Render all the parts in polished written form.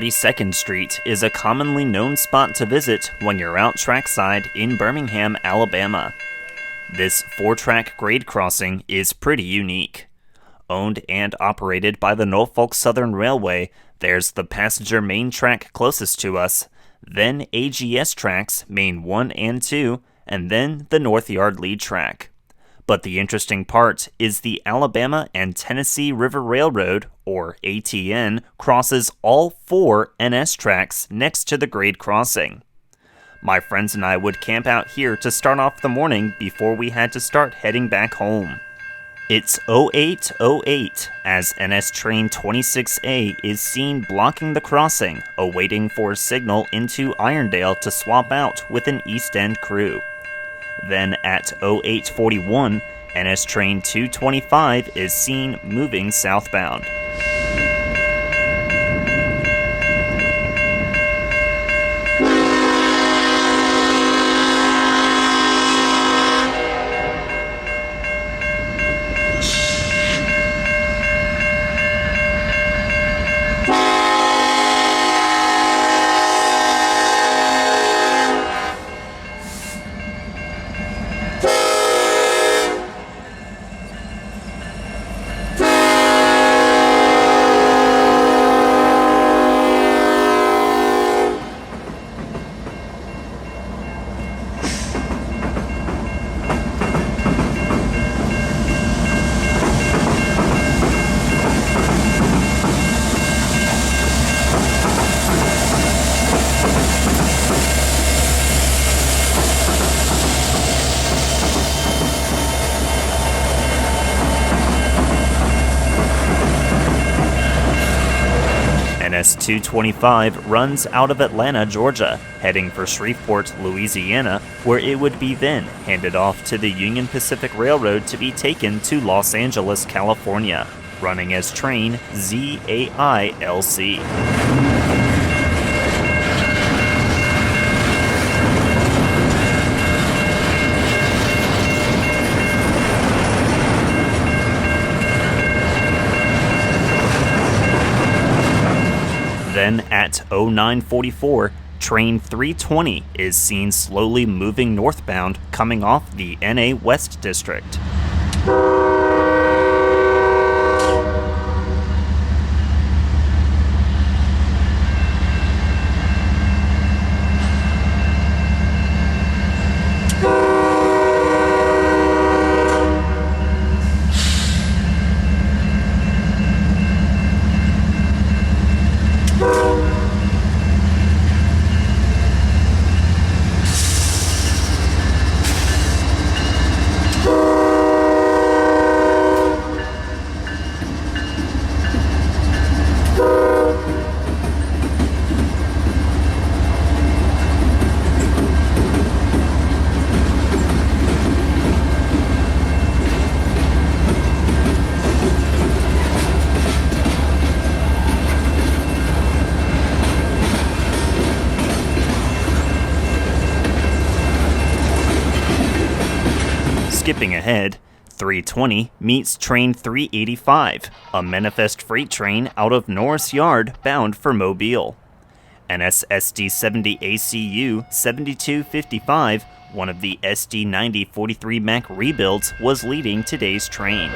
32nd Street is a commonly known spot to visit when you're out trackside in Birmingham, Alabama. This 4-track grade crossing is pretty unique. Owned and operated by the Norfolk Southern Railway, there's the passenger main track closest to us, then AGS tracks Main 1 and 2, and then the North Yard lead track. But the interesting part is the Alabama and Tennessee River Railroad, or ATN, crosses all 4 NS tracks next to the grade crossing. My friends and I would camp out here to start off the morning before we had to start heading back home. It's 08:08 as NS Train 26A is seen blocking the crossing, awaiting for a signal into Irondale to swap out with an East End crew. Then at 08:41, NS Train 225 is seen moving southbound. NS 225 runs out of Atlanta, Georgia, heading for Shreveport, Louisiana, where it would be then handed off to the Union Pacific Railroad to be taken to Los Angeles, California, running as train ZAILC. Then at 09:44, train 320 is seen slowly moving northbound, coming off the NA West District. Skipping ahead, 320 meets train 385, a manifest freight train out of Norris Yard bound for Mobile. NSSD 70 ACU 7255, one of the SD 9043 Mac rebuilds, was leading today's train.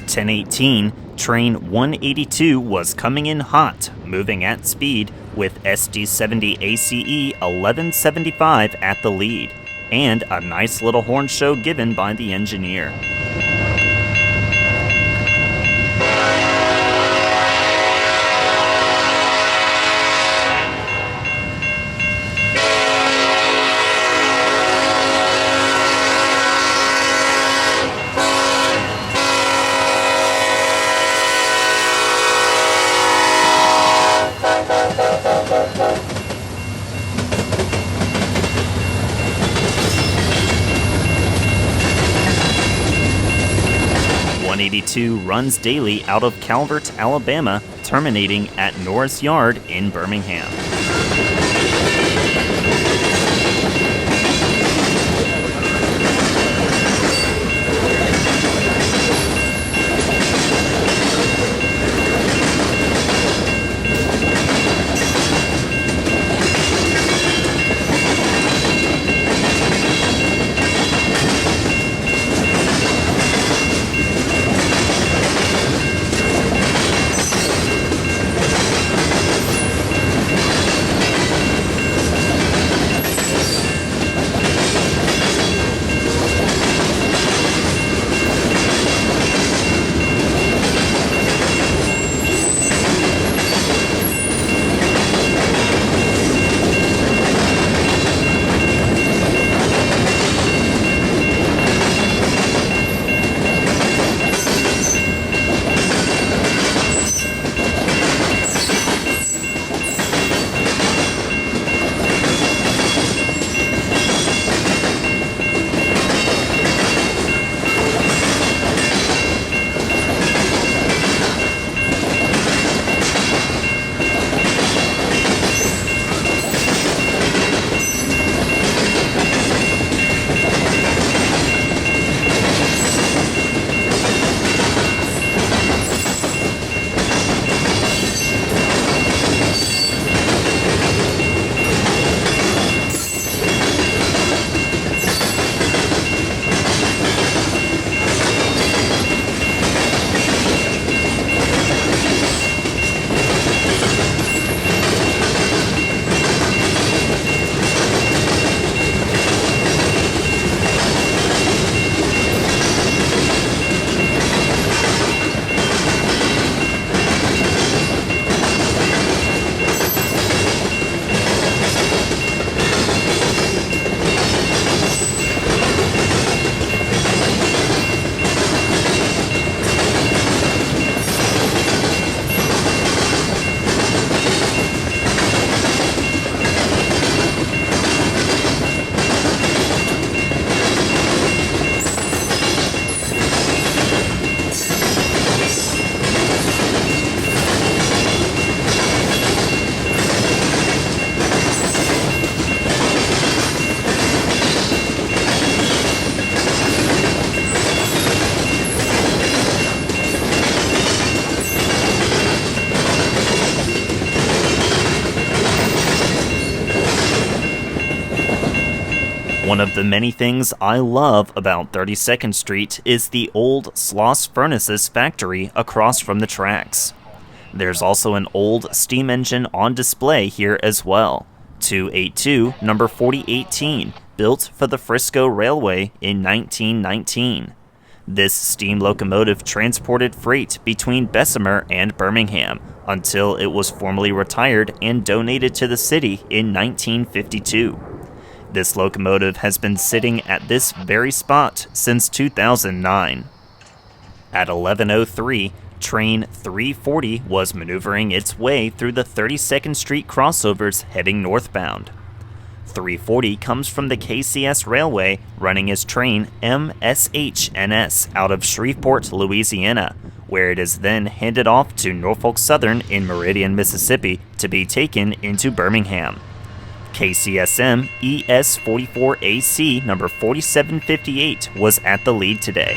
10:18, train 182 was coming in hot, moving at speed, with SD70 ACE 1175 at the lead, and a nice little horn show given by the engineer. Runs daily out of Calvert, Alabama, terminating at Norris Yard in Birmingham. One of the many things I love about 32nd Street is the old Sloss Furnaces factory across from the tracks. There's also an old steam engine on display here as well, 282 number 4018, built for the Frisco Railway in 1919. This steam locomotive transported freight between Bessemer and Birmingham until it was formally retired and donated to the city in 1952. This locomotive has been sitting at this very spot since 2009. At 11:03, train 340 was maneuvering its way through the 32nd Street crossovers heading northbound. 340 comes from the KCS Railway, running as train MSHNS out of Shreveport, Louisiana, where it is then handed off to Norfolk Southern in Meridian, Mississippi, to be taken into Birmingham. KCSM ES44AC number 4758 was at the lead today.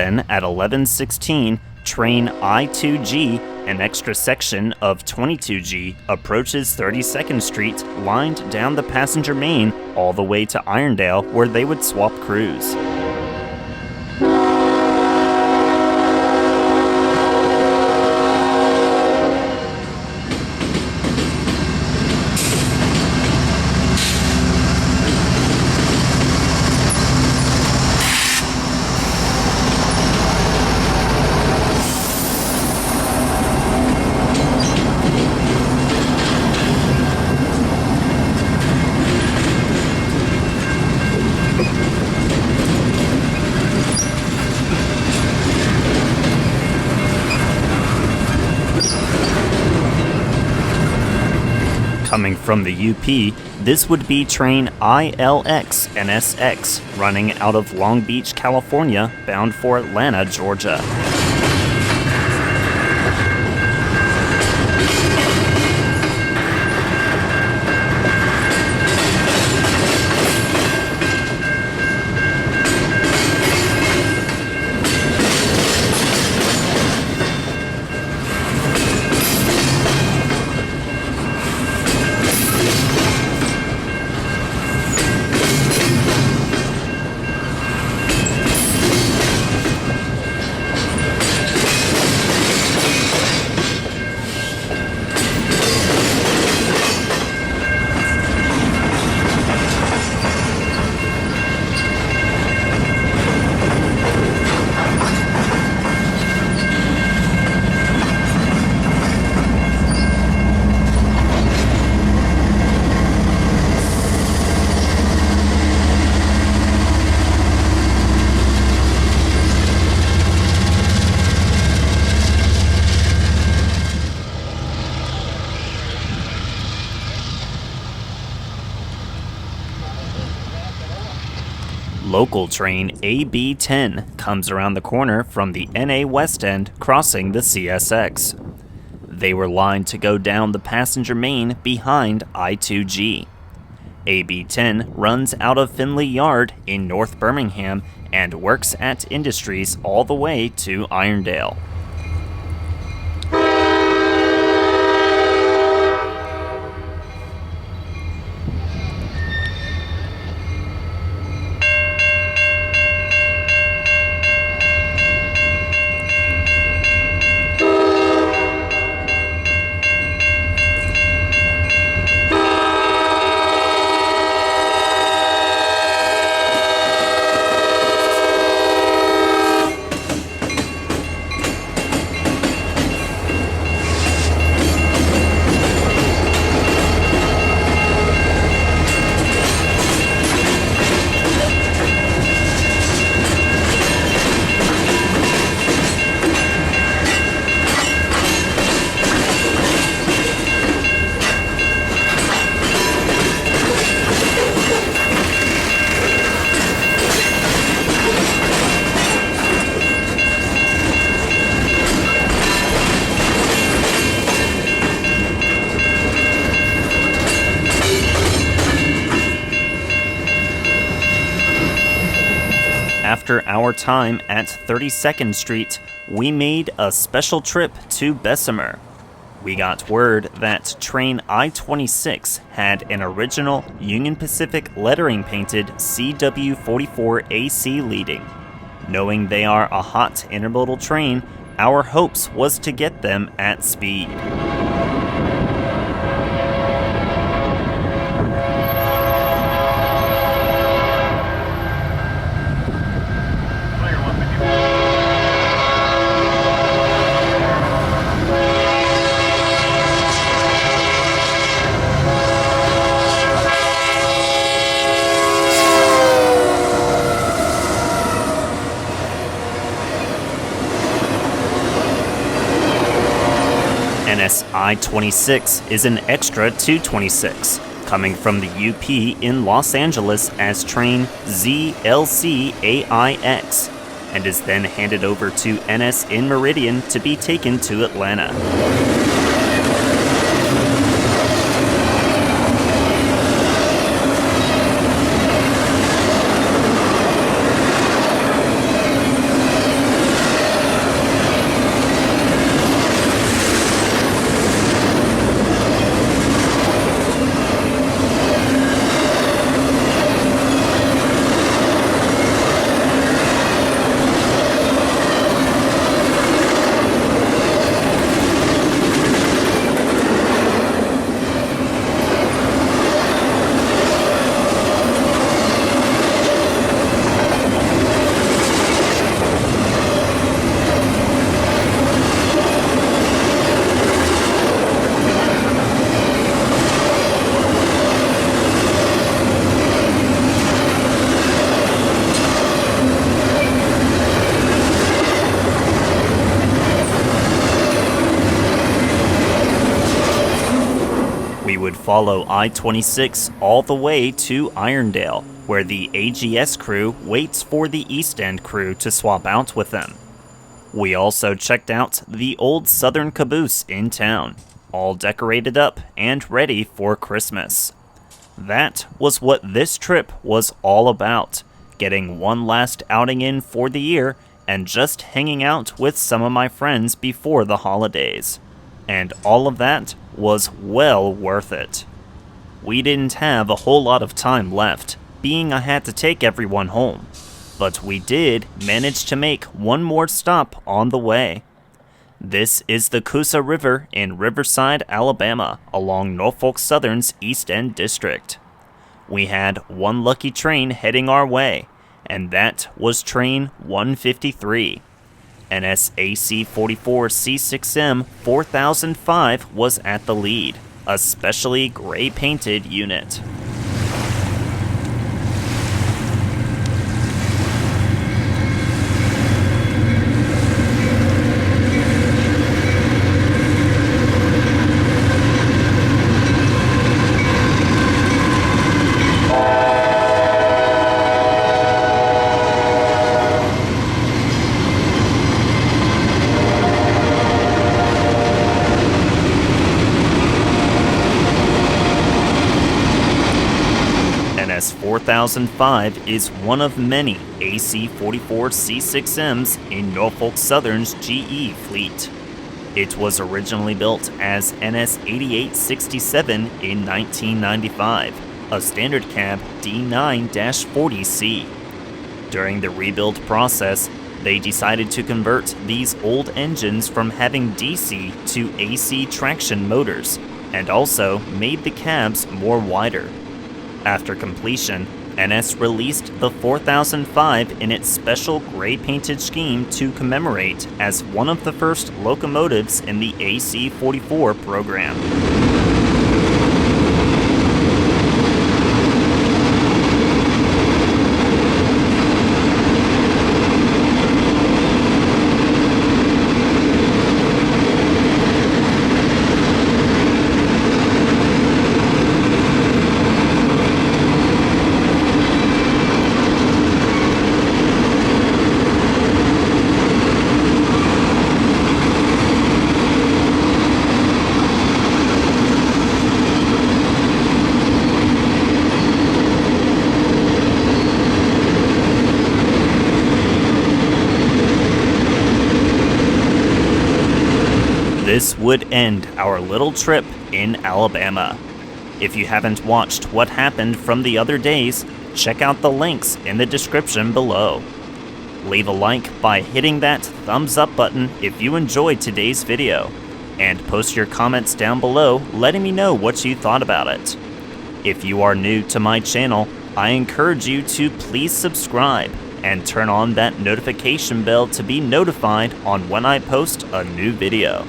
Then, at 11:16, train I-2G, an extra section of 22G, approaches 32nd Street, lined down the passenger main all the way to Irondale, where they would swap crews. Coming from the UP, this would be train ILX and SX, running out of Long Beach, California, bound for Atlanta, Georgia. Local train AB10 comes around the corner from the NA West End, crossing the CSX. They were lined to go down the passenger main behind I-2G. AB10 runs out of Finley Yard in North Birmingham and works at Industries all the way to Irondale. After our time at 32nd Street, we made a special trip to Bessemer. We got word that train I-26 had an original Union Pacific lettering painted CW44AC leading. Knowing they are a hot intermodal train, our hopes was to get them at speed. I-26 is an extra 226, coming from the UP in Los Angeles as train ZLC-AIX, and is then handed over to NS in Meridian to be taken to Atlanta. follow I-26 all the way to Irondale, where the AGS crew waits for the East End crew to swap out with them. We also checked out the old Southern caboose in town, all decorated up and ready for Christmas. That was what this trip was all about, getting one last outing in for the year and just hanging out with some of my friends before the holidays. And all of that was well worth it. We didn't have a whole lot of time left, being I had to take everyone home, but we did manage to make one more stop on the way. This is the Coosa River in Riverside, Alabama, along Norfolk Southern's East End District. We had one lucky train heading our way, and that was train 153. NSAC 44 C6M 4005 was at the lead, a specially gray-painted unit. NS 4005 is one of many AC-44 C6Ms in Norfolk Southern's GE fleet. It was originally built as NS 8867 in 1995, a standard cab D9-40C. During the rebuild process, they decided to convert these old engines from having DC to AC traction motors, and also made the cabs more wider. After completion, NS released the 4005 in its special gray-painted scheme to commemorate as one of the first locomotives in the AC-44 program. This would end our little trip in Alabama. If you haven't watched what happened from the other days, check out the links in the description below. Leave a like by hitting that thumbs up button if you enjoyed today's video, and post your comments down below letting me know what you thought about it. If you are new to my channel, I encourage you to please subscribe and turn on that notification bell to be notified on when I post a new video.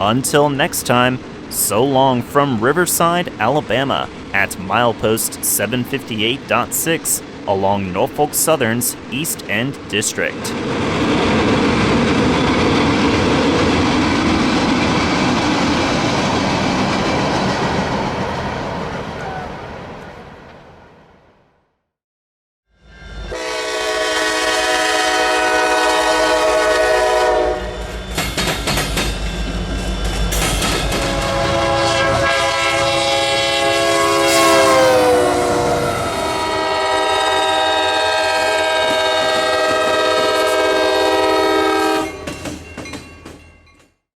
Until next time, so long from Riverside, Alabama at milepost 758.6 along Norfolk Southern's East End District.